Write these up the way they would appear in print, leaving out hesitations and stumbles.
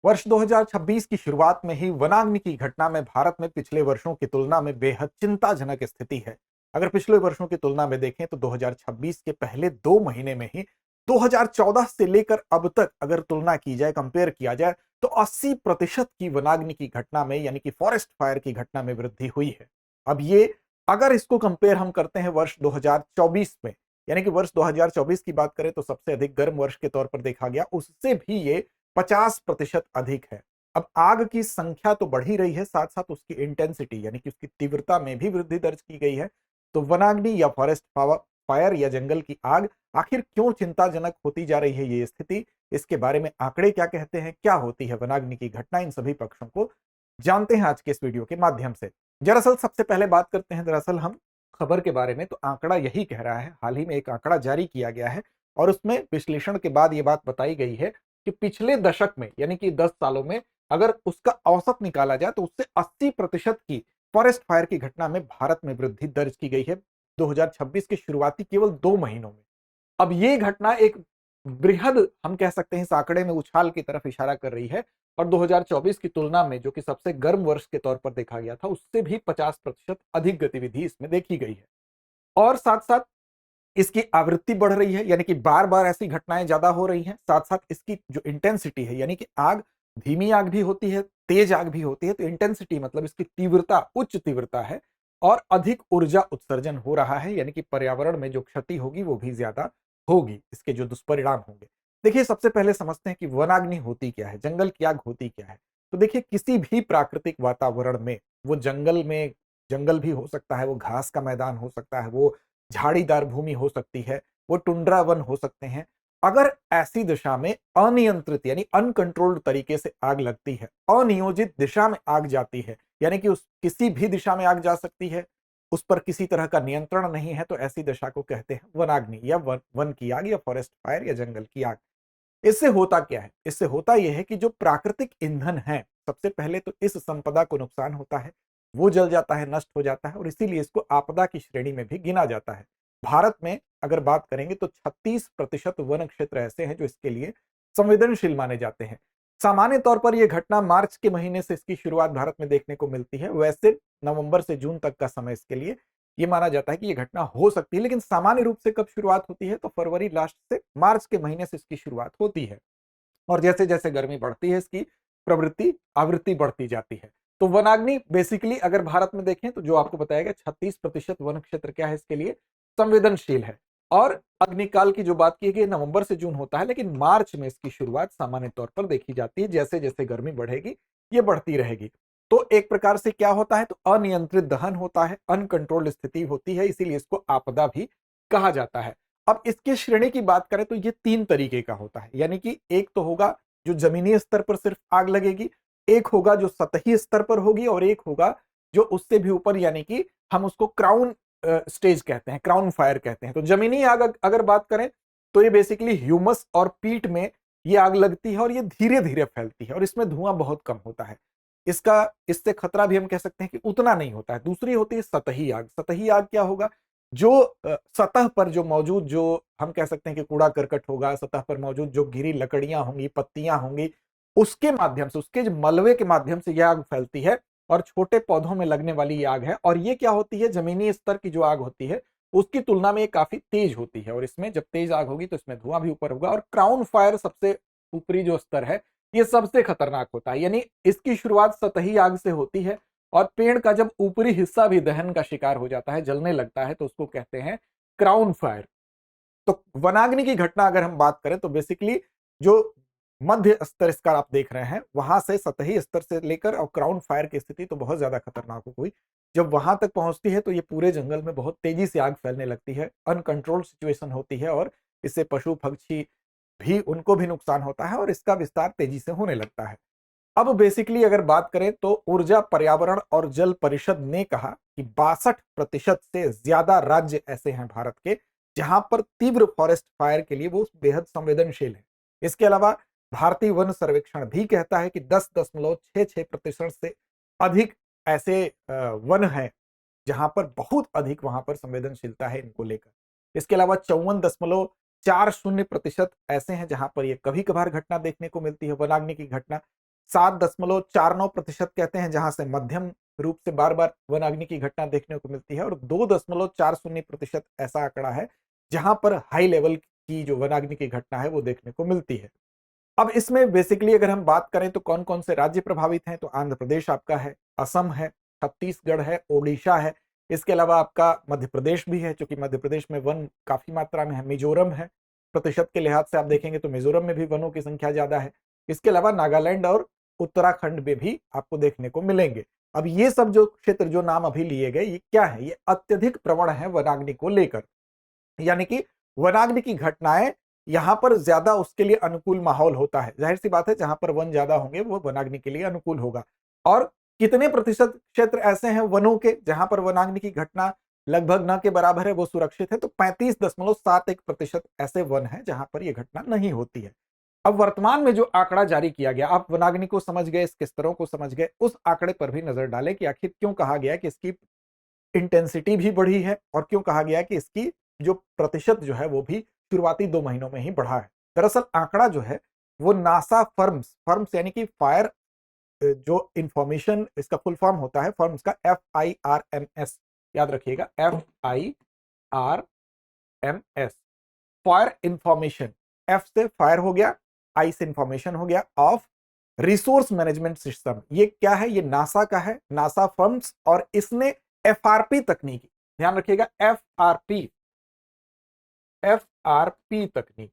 वर्ष 2026 की शुरुआत में ही वनाग्नि की घटना में भारत में पिछले वर्षों की तुलना में बेहद चिंताजनक स्थिति है। अगर पिछले वर्षों की तुलना में देखें तो 2026 के पहले 2 महीने में ही 2014 से लेकर अब तक अगर तुलना की जाए, कंपेयर किया जाए, तो 80% की वनाग्नि की घटना में यानी कि फॉरेस्ट फायर की घटना में वृद्धि हुई है। अब ये अगर इसको कंपेयर हम करते हैं वर्ष 2024 में, यानी कि वर्ष 2024 की बात करें तो सबसे अधिक गर्म वर्ष के तौर पर देखा गया, उससे भी ये 50% अधिक है। अब आग की संख्या तो बढ़ ही रही है, साथ साथ उसकी इंटेंसिटी यानी कि उसकी तीव्रता में भी वृद्धि दर्ज की गई है। तो वनाग्नि या फॉरेस्ट फायर या जंगल की आग आखिर क्यों चिंताजनक होती जा रही है ये स्थिति, इसके बारे में आंकड़े क्या कहते हैं, क्या होती है वनाग्नि की घटना, इन सभी पक्षों को जानते हैं आज के इस वीडियो के माध्यम से। दरअसल सबसे पहले बात करते हैं दरअसल हम खबर के बारे में, तो आंकड़ा यही कह रहा है, हाल ही में एक आंकड़ा जारी किया गया है और उसमें विश्लेषण के बाद ये बात बताई गई है कि पिछले दशक में यानी कि 10 सालों में अगर उसका औसत निकाला जाए तो उससे 80% की फॉरेस्ट फायर की घटना में भारत में वृद्धि दर्ज की गई है 2026 के शुरुआती केवल 2 महीनों में। अब ये घटना एक बृहद, हम कह सकते हैं, इस आंकड़े में उछाल की तरफ इशारा कर रही है और 2024 की तुलना में जो कि सबसे गर्म वर्ष के तौर पर देखा गया था उससे भी 50% अधिक गतिविधि इसमें देखी गई है। और साथ साथ इसकी आवृत्ति बढ़ रही है, यानी कि बार बार ऐसी घटनाएं ज्यादा हो रही हैं। साथ साथ इसकी जो इंटेंसिटी है, यानी कि आग, धीमी आग भी होती है, तेज आग भी होती है, तो इंटेंसिटी मतलब इसकी तीव्रता उच्च तीव्रता है और अधिक ऊर्जा उत्सर्जन हो रहा है, यानी कि पर्यावरण में जो क्षति होगी वो भी ज्यादा होगी, इसके जो दुष्परिणाम होंगे। देखिए, सबसे पहले समझते हैं कि वनाग्नि होती क्या है, जंगल की आग होती क्या है। तो देखिए, किसी भी प्राकृतिक वातावरण में, वो जंगल में जंगल भी हो सकता है, वो घास का मैदान हो सकता है, वो झाड़ीदार भूमि हो सकती है, वो टुंड्रा वन हो सकते हैं। अगर ऐसी दिशा में अनियंत्रित यानी अनकंट्रोल्ड तरीके से आग लगती है, अनियोजित दिशा में आग जाती है, यानी कि उस किसी भी दिशा में आग जा सकती है, उस पर किसी तरह का नियंत्रण नहीं है, तो ऐसी दशा को कहते हैं वनाग्नि या वन की आग या फॉरेस्ट फायर या जंगल की आग। इससे होता क्या है? इससे होता यह है कि जो प्राकृतिक ईंधन है, सबसे पहले तो इस संपदा को नुकसान होता है, वो जल जाता है, नष्ट हो जाता है और इसीलिए इसको आपदा की श्रेणी में भी गिना जाता है। भारत में अगर बात करेंगे तो 36% वन क्षेत्र ऐसे हैं जो इसके लिए संवेदनशील माने जाते हैं। सामान्य तौर पर यह घटना मार्च के महीने से इसकी शुरुआत भारत में देखने को मिलती है। वैसे नवंबर से जून तक का समय इसके लिए ये माना जाता है कि ये घटना हो सकती है, लेकिन सामान्य रूप से कब शुरुआत होती है? तो फरवरी लास्ट से मार्च के महीने से इसकी शुरुआत होती है और जैसे जैसे गर्मी बढ़ती है इसकी प्रवृत्ति आवृत्ति बढ़ती जाती है। तो वनाग्नि बेसिकली अगर भारत में देखें तो जो आपको बताया गया 36% वन क्षेत्र क्या है इसके लिए संवेदनशील है। और अग्निकाल की जो बात की गई नवंबर से जून होता है, लेकिन मार्च में इसकी शुरुआत सामान्य तौर पर देखी जाती है। जैसे जैसे गर्मी बढ़ेगी ये बढ़ती रहेगी। तो एक प्रकार से क्या होता है? तो अनियंत्रित दहन होता है, अनकंट्रोल्ड स्थिति होती है, इसीलिए इसको आपदा भी कहा जाता है। अब इसकी श्रेणी की बात करें तो ये 3 तरीके का होता है, यानी कि एक तो होगा जो जमीनी स्तर पर सिर्फ आग लगेगी, एक होगा जो सतही स्तर पर होगी और एक होगा जो उससे भी ऊपर, यानी कि हम उसको क्राउन स्टेज कहते हैं, क्राउन फायर कहते हैं। तो जमीनी आग अगर बात करें तो ये बेसिकली ह्यूमस और पीट में ये आग लगती है और ये धीरे धीरे फैलती है और इसमें धुआं बहुत कम होता है। इसका इससे खतरा भी हम कह सकते हैं कि उतना नहीं होता है। दूसरी होती है सतही आग। सतही आग क्या होगा? जो सतह पर जो मौजूद, जो हम कह सकते हैं कि कूड़ा करकट होगा, सतह पर मौजूद जो गिरी लकड़ियां होंगी, पत्तियां होंगी, उसके माध्यम से, उसके जो मलबे के माध्यम से यह आग फैलती है और छोटे पौधों में लगने वाली ये आग है। और ये क्या होती है? जमीनी स्तर की जो आग होती है उसकी तुलना में ये काफी तेज होती है और इसमें जब तेज आग होगी तो इसमें धुआं भी ऊपर होगा। और क्राउन फायर सबसे ऊपरी जो स्तर है ये सबसे खतरनाक होता है, यानी इसकी शुरुआत सतही आग से होती है और पेड़ का जब ऊपरी हिस्सा भी दहन का शिकार हो जाता है, जलने लगता है, तो उसको कहते हैं क्राउन फायर। तो वनाग्नि की घटना अगर हम बात करें तो बेसिकली जो मध्य स्तर इसका आप देख रहे हैं, वहां से सतही स्तर से लेकर और क्राउन फायर की स्थिति तो बहुत ज्यादा खतरनाक हो गई। जब वहां तक पहुंचती है तो ये पूरे जंगल में बहुत तेजी से आग फैलने लगती है, अनकंट्रोल्ड सिचुएशन होती है और इससे पशु पक्षी भी, उनको भी नुकसान होता है और इसका विस्तार तेजी से होने लगता है। अब बेसिकली अगर बात करें तो ऊर्जा पर्यावरण और जल परिषद ने कहा कि 62% से ज्यादा राज्य ऐसे हैं भारत के जहां पर तीव्र फॉरेस्ट फायर के लिए वो बेहद संवेदनशील है। इसके अलावा भारतीय वन सर्वेक्षण भी कहता है कि 10.66% से अधिक ऐसे वन हैं जहां पर बहुत अधिक वहां पर संवेदनशीलता है इनको लेकर। इसके अलावा 54.40% ऐसे हैं जहां पर ये कभी कभार घटना देखने को मिलती है, वनाग्नि की घटना। 7.49% कहते हैं जहां से मध्यम रूप से बार बार वनाग्नि की घटना देखने को मिलती है, और 2.40% ऐसा आंकड़ा है जहां पर हाई लेवल की जो वनाग्नि की घटना है वो देखने को मिलती है। अब इसमें बेसिकली अगर हम बात करें तो कौन कौन से राज्य प्रभावित हैं, तो आंध्र प्रदेश आपका है, असम है, छत्तीसगढ़ है, ओडिशा है, इसके अलावा आपका मध्य प्रदेश भी है, क्योंकि मध्य प्रदेश में वन काफी मात्रा में है, मिजोरम है, प्रतिशत के लिहाज से आप देखेंगे तो मिजोरम में भी वनों की संख्या ज्यादा है, इसके अलावा नागालैंड और उत्तराखंड में भी आपको देखने को मिलेंगे। अब ये सब जो क्षेत्र जो नाम अभी लिए गए ये क्या है, ये अत्यधिक प्रवण है वनाग्नि को लेकर, यानी कि वनाग्नि की घटनाएं यहां पर ज्यादा उसके लिए अनुकूल माहौल होता है। जाहिर सी बात है जहां पर वन ज्यादा होंगे वो वनाग्नि के लिए अनुकूल होगा। और कितने प्रतिशत क्षेत्र ऐसे हैं वनों के जहां पर वनाग्नि की घटना लगभग न के बराबर है, वो सुरक्षित है, तो 35.71% ऐसे वन है जहां पर यह घटना नहीं होती है। अब वर्तमान में जो आंकड़ा जारी किया गया, आप वनाग्नि को समझ गए, इसके स्तरों को समझ गए, उस आंकड़े पर भी नजर डालें कि आखिर क्यों कहा गया कि इसकी इंटेंसिटी भी बढ़ी है और क्यों कहा गया कि इसकी जो प्रतिशत जो है वो भी शुरुआती 2 महीनों में ही बढ़ा है। दरअसल आंकड़ा जो है वो नासा फर्म्स फर्म्स यानी कि फायर जो इंफॉर्मेशन, इसका फुल फॉर्म होता है फर्म्स का FIRMS, याद रखिएगा FIRMS, फायर इंफॉर्मेशन, F से फायर हो गया, I से इंफॉर्मेशन हो गया, ऑफ रिसोर्स मैनेजमेंट सिस्टम। ये क्या है, ये नासा का है, नासा फर्म्स, और इसने FRP तकनीकी, ध्यान रखिएगा FRP तकनीक,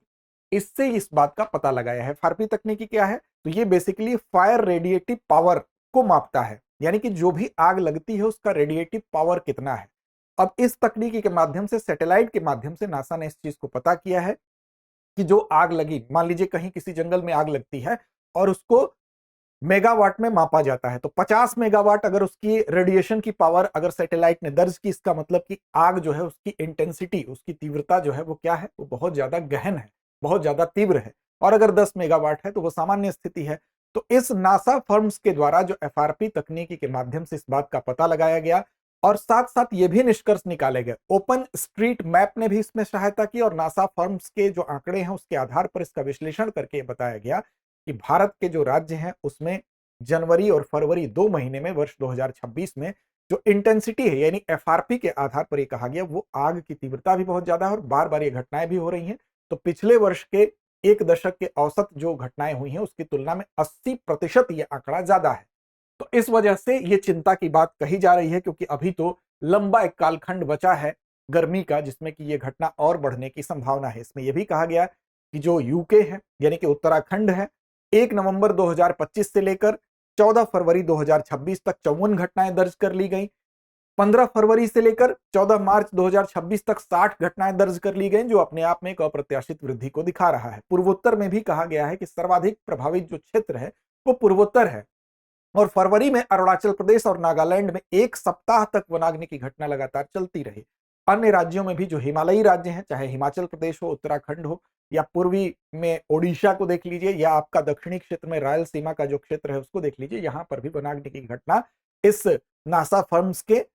इससे इस बात का पता लगाया है। FRP तकनीकी क्या है, तो ये बेसिकली फायर रेडिएटिव पावर को मापता है, यानी कि जो भी आग लगती है उसका रेडिएटिव पावर कितना है। अब इस तकनीकी के माध्यम से, सैटेलाइट के माध्यम से नासा ने इस चीज को पता किया है कि जो आग लगी, मान लीजिए कहीं किसी जंगल में आग लगती है और उसको मेगावाट में मापा जाता है, तो 50 मेगावाट अगर उसकी रेडिएशन की पावर अगर सैटेलाइट ने दर्ज की, इसका मतलब कि आग जो है उसकी इंटेंसिटी, उसकी तीव्रता जो है वो क्या है, वो बहुत ज्यादा गहन है, बहुत ज्यादा तीव्र है। और अगर 10 मेगावाट है तो वो सामान्य स्थिति है। तो इस नासा फर्म्स के द्वारा जो FRP तकनीकी के माध्यम से इस बात का पता लगाया गया, और साथ साथ ये भी निष्कर्ष निकाले गए, ओपन स्ट्रीट मैप ने भी इसमें सहायता की, और नासा फर्म्स के जो आंकड़े हैं उसके आधार पर इसका विश्लेषण करके बताया गया कि भारत के जो राज्य हैं उसमें जनवरी और फरवरी 2 महीने में वर्ष 2026 में जो इंटेंसिटी है, यानी FRP के आधार पर ये कहा गया, वो आग की तीव्रता भी बहुत ज्यादा है और बार बार ये घटनाएं भी हो रही हैं। तो पिछले वर्ष के एक दशक के औसत जो घटनाएं हुई हैं उसकी तुलना में 80% ये आंकड़ा ज्यादा है। तो इस वजह से ये चिंता की बात कही जा रही है, क्योंकि अभी तो लंबा एक कालखंड बचा है गर्मी का जिसमें कि ये घटना और बढ़ने की संभावना है। इसमें यह भी कहा गया कि जो यूके है यानी कि उत्तराखंड है, 1 नवंबर 2025 से लेकर 14 फरवरी 2026 तक 54 घटनाएं दर्ज कर ली गई। 15 फरवरी से लेकर 14 मार्च 2026 तक 60 घटनाएं दर्ज कर ली गई, जो अपने आप में एक अप्रत्याशित वृद्धि को दिखा रहा है। पूर्वोत्तर में भी कहा गया है कि सर्वाधिक प्रभावित जो क्षेत्र है वो पूर्वोत्तर है, और फरवरी में अरुणाचल प्रदेश और नागालैंड में 1 सप्ताह तक वनाग्नि की घटना लगातार चलती रही। अन्य राज्यों में भी जो हिमालयी राज्य हैं, चाहे हिमाचल प्रदेश हो, उत्तराखंड हो, या पूर्वी में ओडिशा को देख लीजिए, या आपका दक्षिणी क्षेत्र में रायलसीमा का जो क्षेत्र है उसको देख लीजिए, यहां पर भी वनाग्नि की घटना इस नासा फर्म्स के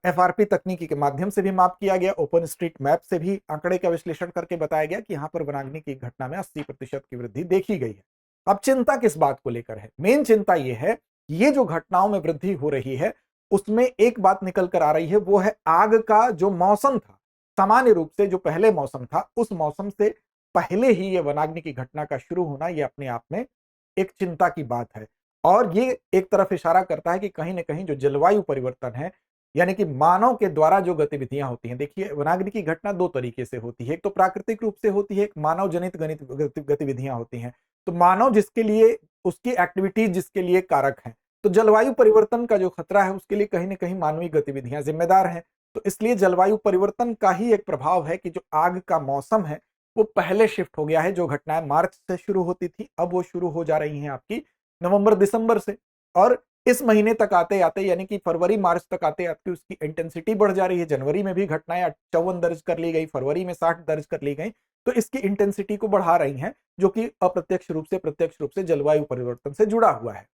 FRP तकनीकी के माध्यम से भी माप किया गया, ओपन स्ट्रीट मैप से भी आंकड़े का विश्लेषण करके बताया गया कि यहां पर वनाग्नि की घटना में 80% की वृद्धि देखी गई है। अब चिंता किस बात को लेकर है, मेन चिंता यह है, ये जो घटनाओं में वृद्धि हो रही है उसमें एक बात निकल कर आ रही है, वो है आग का जो मौसम था, सामान्य रूप से जो पहले मौसम था उस मौसम से पहले ही ये वनाग्नि की घटना का शुरू होना, ये अपने आप में एक चिंता की बात है। और ये एक तरफ इशारा करता है कि कहीं ना कहीं जो जलवायु परिवर्तन है, यानी कि मानव के द्वारा जो गतिविधियां होती हैं, देखिए वनाग्नि की घटना 2 तरीके से होती है, एक तो प्राकृतिक रूप से होती है, एक मानव जनित गतिविधियां होती हैं। तो मानव जिसके लिए, उसकी एक्टिविटीज जिसके लिए कारक हैं, तो जलवायु परिवर्तन का जो खतरा है उसके लिए कहीं ना कहीं मानवीय गतिविधियां जिम्मेदार हैं। तो इसलिए जलवायु परिवर्तन का ही एक प्रभाव है कि जो आग का मौसम है वो पहले शिफ्ट हो गया है। जो घटनाएं मार्च से शुरू होती थी अब वो शुरू हो जा रही हैं आपकी नवंबर दिसंबर से, और इस महीने तक आते आते यानी कि फरवरी मार्च तक आते आते उसकी इंटेंसिटी बढ़ जा रही है। जनवरी में भी घटनाएं 54 दर्ज कर ली गई, फरवरी में 60 दर्ज कर ली गई, तो इसकी इंटेंसिटी को बढ़ा रही हैं, जो कि अप्रत्यक्ष रूप से प्रत्यक्ष रूप से जलवायु परिवर्तन से जुड़ा हुआ है।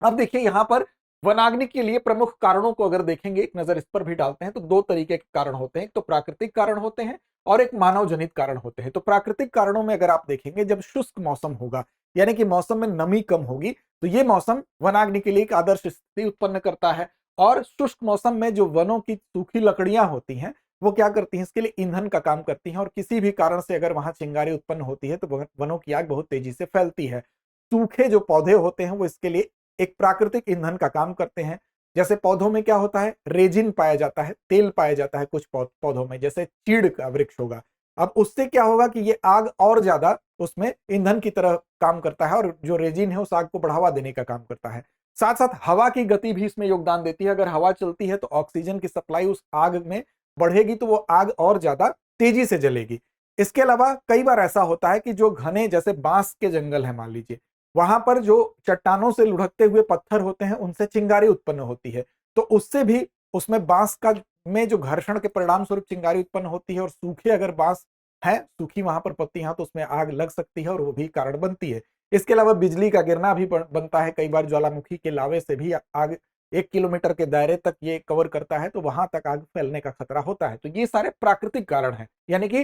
अब देखिए यहां पर वनाग्नि के लिए प्रमुख कारणों को अगर देखेंगे, एक नजर इस पर भी डालते हैं, तो 2 तरीके के कारण होते हैं, एक तो प्राकृतिक कारण होते हैं और एक मानव जनित कारण होते हैं। तो प्राकृतिक कारणों में अगर आप देखेंगे, जब शुष्क मौसम होगा यानी कि मौसम में नमी कम होगी, तो ये मौसम वनाग्नि के लिए एक आदर्श स्थिति उत्पन्न करता है। और शुष्क मौसम में जो वनों की सूखी लकड़ियां होती हैं वो क्या करती हैं, इसके लिए ईंधन का काम करती हैं, और किसी भी कारण से अगर वहां चिंगारी उत्पन्न होती है तो वनों की आग बहुत तेजी से फैलती है। सूखे जो पौधे होते हैं वो इसके लिए एक प्राकृतिक ईंधन का काम करते हैं। जैसे पौधों में क्या होता है, रेजिन पाया जाता है, तेल पाया जाता है कुछ पौधों में, जैसे चीड़ का वृक्ष होगा। अब उससे क्या होगा कि ये आग और ज्यादा उसमें ईंधन की तरह काम करता है, और जो रेजिन है उस आग को बढ़ावा देने का काम करता है। साथ साथ हवा की गति भी इसमें योगदान देती है। अगर हवा चलती है तो ऑक्सीजन की सप्लाई उस आग में बढ़ेगी, तो वो आग और ज्यादा तेजी से जलेगी। इसके अलावा कई बार ऐसा होता है कि जो घने जैसे बांस के जंगल है मान लीजिए, वहां पर जो चट्टानों से लुढ़कते हुए पत्थर होते हैं उनसे चिंगारी उत्पन्न होती है, तो उससे भी उसमें बांस का में जो घर्षण के परिणाम स्वरूप चिंगारी उत्पन्न होती है, और सूखे अगर बांस है, सूखी वहां पर पत्तियां, तो उसमें आग लग सकती है और वो भी कारण बनती है। इसके अलावा बिजली का गिरना भी बनता है कई बार, ज्वालामुखी के लावे से भी आग 1 किलोमीटर के दायरे तक ये कवर करता है, तो वहां तक आग फैलने का खतरा होता है। तो ये सारे प्राकृतिक कारण हैं, यानी कि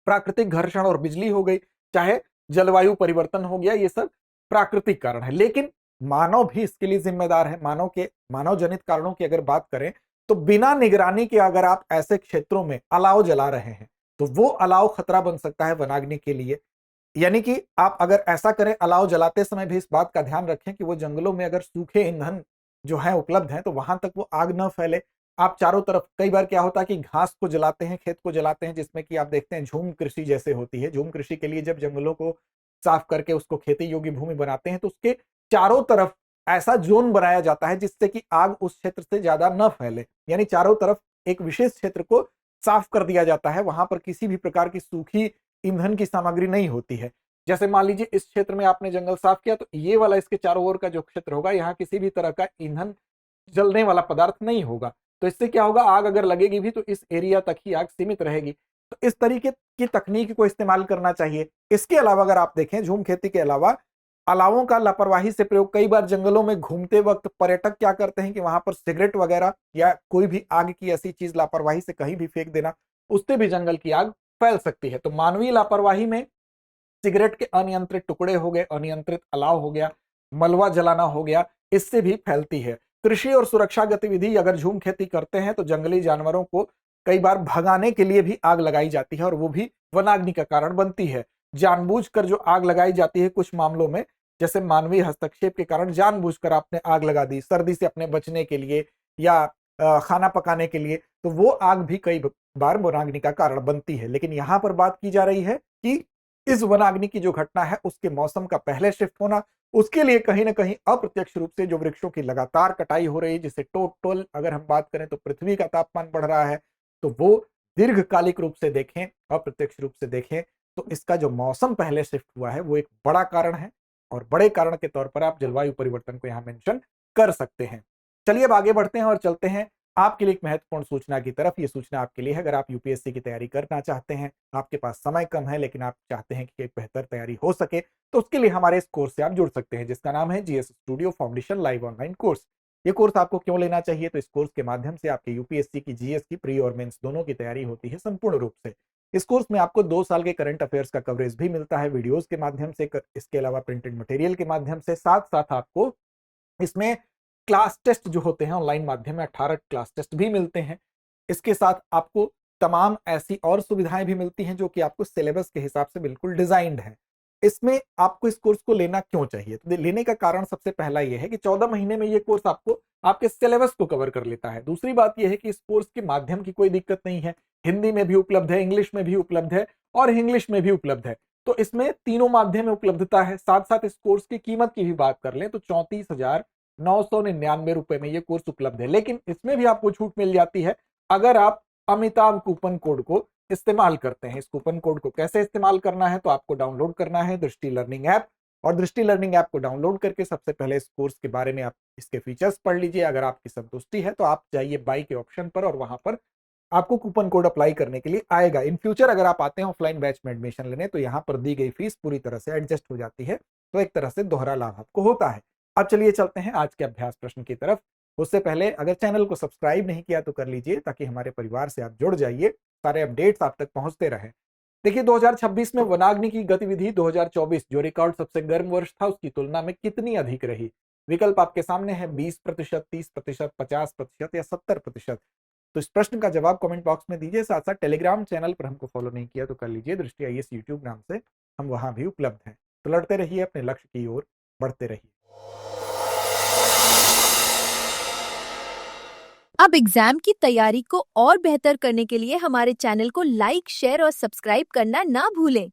प्राकृतिक घर्षण और बिजली हो गई, चाहे जलवायु परिवर्तन हो गया, ये सब प्राकृतिक कारण है। लेकिन मानव भी इसके लिए जिम्मेदार है। मानव जनित कारणों की अगर बात करें तो बिना निगरानी के अगर आप ऐसे क्षेत्रों में अलाव जला रहे हैं तो वो अलाव खतरा बन सकता है वनाग्नि के लिए। यानी कि आप अगर ऐसा करें, अलाव जलाते समय भी इस बात का ध्यान रखें कि वो जंगलों में अगर सूखे ईंधन जो है उपलब्ध है तो वहां तक वो आग न फैले। आप चारों तरफ, कई बार क्या होता है कि घास को जलाते हैं, खेत को जलाते हैं, जिसमें कि आप देखते हैं झूम कृषि जैसे होती है। झूम कृषि के लिए जब जंगलों को साफ करके उसको खेती योग्य भूमि बनाते हैं तो उसके चारों तरफ ऐसा जोन बनाया जाता है जिससे कि आग उस क्षेत्र से ज्यादा न फैले। यानी चारों तरफ एक विशेष क्षेत्र को साफ कर दिया जाता है, वहां पर किसी भी प्रकार की सूखी ईंधन की सामग्री नहीं होती है। जैसे मान लीजिए इस क्षेत्र में आपने जंगल साफ किया तो ये वाला इसके चारों ओर का जो क्षेत्र होगा, यहाँ किसी भी तरह का ईंधन जलने वाला पदार्थ नहीं होगा। तो इससे क्या होगा, आग अगर लगेगी भी तो इस एरिया तक ही आग सीमित रहेगी। तो इस तरीके की तकनीक को इस्तेमाल करना चाहिए। इसके अलावा अगर आप देखें, झूम खेती के अलावा अलावों का लापरवाही से प्रयोग, कई बार जंगलों में घूमते वक्त पर्यटक क्या करते हैं कि वहां पर सिगरेट वगैरह या कोई भी आग की ऐसी चीज लापरवाही से कहीं भी फेंक देना, उससे भी जंगल की आग फैल सकती है। तो मानवीय लापरवाही में सिगरेट के अनियंत्रित टुकड़े हो गए, अनियंत्रित अलाव हो गया, मलबा जलाना हो गया, इससे भी फैलती है। कृषि और सुरक्षा गतिविधि, अगर झूम खेती करते हैं तो जंगली जानवरों को कई बार भगाने के लिए भी आग लगाई जाती है और वो भी वनाग्नि का कारण बनती है। जानबूझकर जो आग लगाई जाती है कुछ मामलों में, जैसे मानवीय हस्तक्षेप के कारण जानबूझकर आपने आग लगा दी सर्दी से अपने बचने के लिए या खाना पकाने के लिए, तो वो आग भी कई बार वनाग्नि का कारण बनती है। लेकिन यहां पर बात की जा रही है कि इस वनाग्नि की जो घटना है उसके मौसम का पहले शिफ्ट होना, उसके लिए कहीं ना कहीं अप्रत्यक्ष रूप से जो वृक्षों की लगातार कटाई हो रही है, जिससे टोटल अगर हम बात करें तो पृथ्वी का तापमान बढ़ रहा है, तो वो दीर्घकालिक रूप से देखें, अप्रत्यक्ष रूप से देखें, तो इसका जो मौसम पहले शिफ्ट हुआ है वो एक बड़ा कारण है। और बड़े कारण के तौर पर आप जलवायु परिवर्तन को यहां मेंशन कर सकते हैं। चलिए अब आगे बढ़ते हैं और चलते हैं आपके लिए एक महत्वपूर्ण सूचना की तरफ। ये सूचना आपके लिए है, अगर आप यूपीएससी की तैयारी करना चाहते हैं, आपके पास समय कम है लेकिन आप चाहते हैं कि एक बेहतर तैयारी हो सके, तो उसके लिए हमारे इस कोर्स से आप जुड़ सकते हैं, जिसका नाम है GS studio foundation live online course. ये कोर्स आपको क्यों लेना चाहिए, तो इस कोर्स के माध्यम से आपके यूपीएससी की, जीएस की, प्री और मेंस दोनों की तैयारी होती है संपूर्ण रूप से। इस कोर्स में आपको 2 साल के करंट अफेयर्स का कवरेज भी मिलता है वीडियोस के माध्यम से, इसके अलावा प्रिंटेड मटेरियल के माध्यम से। साथ साथ आपको इसमें क्लास टेस्ट जो होते हैं ऑनलाइन माध्यम में 18 क्लास टेस्ट भी मिलते हैं। इसके साथ आपको तमाम ऐसी और सुविधाएं भी मिलती हैं जो कि आपको सिलेबस के हिसाब से बिल्कुल डिजाइंड है। इसमें आपको इस कोर्स को लेना क्यों चाहिए, तो लेने का कारण सबसे पहला यह है कि 14 महीने में यह कोर्स आपको आपके सिलेबस को कवर कर लेता है। दूसरी बात यह है कि इस कोर्स के माध्यम की कोई दिक्कत नहीं है, हिंदी में भी उपलब्ध है, इंग्लिश में भी उपलब्ध है और इंग्लिश में भी उपलब्ध है। तो इसमें तीनों माध्यम में उपलब्धता है। साथ साथ इस कोर्स की कीमत की भी बात कर लें तो 34,999 रुपए में ये कोर्स उपलब्ध है। लेकिन इसमें भी आपको छूट मिल जाती है अगर आप अमिताभ कूपन कोड को इस्तेमाल करते हैं। इस कूपन कोड को कैसे इस्तेमाल करना है, तो आपको डाउनलोड करना है दृष्टि लर्निंग ऐप, और दृष्टि लर्निंग ऐप को डाउनलोड करके सबसे पहले इस कोर्स के बारे में आप इसके फीचर्स पढ़ लीजिए। अगर आपकी संतुष्टि है तो आप जाइए बाई के ऑप्शन पर और वहां पर आपको कूपन कोड अप्लाई करने के लिए आएगा। इन फ्यूचर अगर आप आते हैं ऑफलाइन बैच में एडमिशन लेने तो यहाँ पर दी गई फीस पूरी तरह से एडजस्ट हो जाती है, तो एक तरह से दोहरा लाभ आपको होता है। अब चलिए चलते हैं आज के अभ्यास प्रश्न की तरफ। उससे पहले अगर चैनल को सब्सक्राइब नहीं किया तो कर लीजिए ताकि हमारे परिवार से आप जुड़ जाइए, सारे अपडेट्स आप तक पहुंचते रहे। देखिए 2026 में वनाग्नि की गतिविधि 2024 जो रिकॉर्ड सबसे गर्म वर्ष था उसकी तुलना में कितनी अधिक रही। विकल्प आपके सामने है 20%, 30%, 50% या 70%। तो इस प्रश्न का जवाब कमेंट बॉक्स में दीजिए। साथ साथ टेलीग्राम चैनल पर हमको फॉलो नहीं किया तो कर लीजिए, दृष्टि आईएएस यूट्यूब नाम से हम वहां भी उपलब्ध हैं। तो लड़ते रहिए, अपने लक्ष्य की ओर बढ़ते रहिए। अब एग्जाम की तैयारी को और बेहतर करने के लिए हमारे चैनल को लाइक, शेयर और सब्सक्राइब करना ना भूलें।